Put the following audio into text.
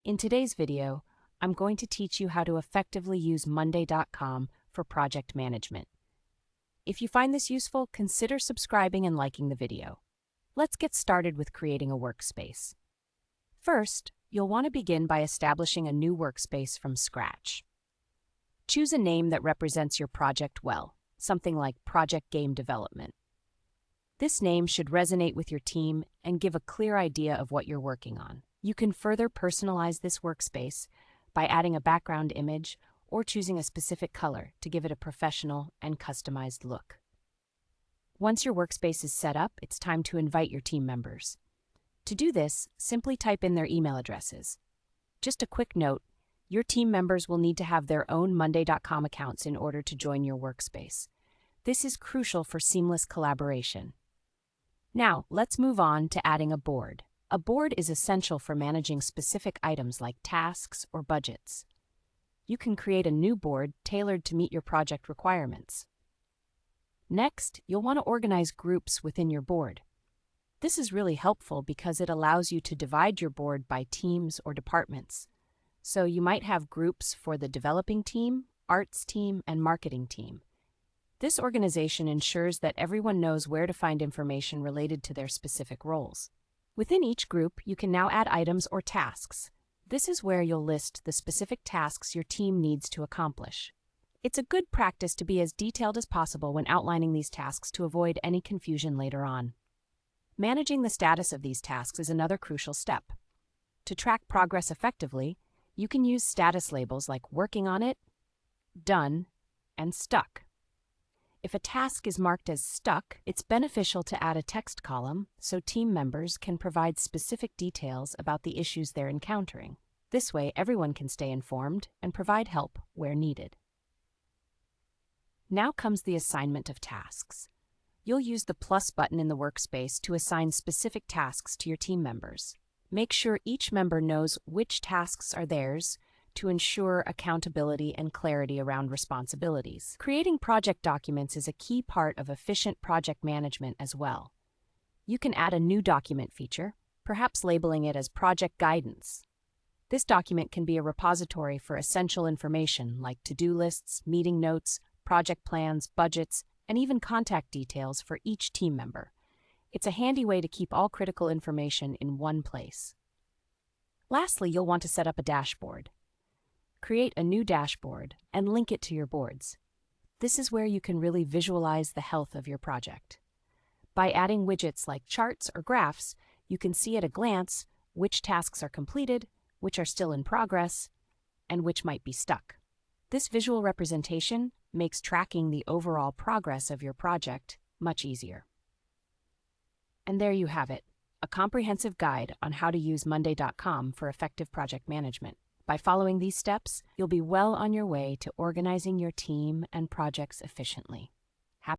In today's video, I'm going to teach you how to effectively use Monday.com for project management. If you find this useful, consider subscribing and liking the video. Let's get started with creating a workspace. First, you'll want to begin by establishing a new workspace from scratch. Choose a name that represents your project well, something like Project Game Development. This name should resonate with your team and give a clear idea of what you're working on. You can further personalize this workspace by adding a background image or choosing a specific color to give it a professional and customized look. Once your workspace is set up, it's time to invite your team members. To do this, simply type in their email addresses. Just a quick note, your team members will need to have their own Monday.com accounts in order to join your workspace. This is crucial for seamless collaboration. Now, let's move on to adding a board. A board is essential for managing specific items like tasks or budgets. You can create a new board tailored to meet your project requirements. Next, you'll want to organize groups within your board. This is really helpful because it allows you to divide your board by teams or departments. So you might have groups for the developing team, arts team, and marketing team. This organization ensures that everyone knows where to find information related to their specific roles. Within each group, you can now add items or tasks. This is where you'll list the specific tasks your team needs to accomplish. It's a good practice to be as detailed as possible when outlining these tasks to avoid any confusion later on. Managing the status of these tasks is another crucial step. To track progress effectively, you can use status labels like working on it, done, and stuck. If a task is marked as stuck, it's beneficial to add a text column so team members can provide specific details about the issues they're encountering. This way, everyone can stay informed and provide help where needed. Now comes the assignment of tasks. You'll use the plus button in the workspace to assign specific tasks to your team members. Make sure each member knows which tasks are theirs to ensure accountability and clarity around responsibilities. Creating project documents is a key part of efficient project management as well. You can add a new document feature, perhaps labeling it as Project Guidance. This document can be a repository for essential information like to-do lists, meeting notes, project plans, budgets, and even contact details for each team member. It's a handy way to keep all critical information in one place. Lastly, you'll want to set up a dashboard. Create a new dashboard and link it to your boards. This is where you can really visualize the health of your project. By adding widgets like charts or graphs, you can see at a glance which tasks are completed, which are still in progress, and which might be stuck. This visual representation makes tracking the overall progress of your project much easier. And there you have it, a comprehensive guide on how to use Monday.com for effective project management. By following these steps, you'll be well on your way to organizing your team and projects efficiently.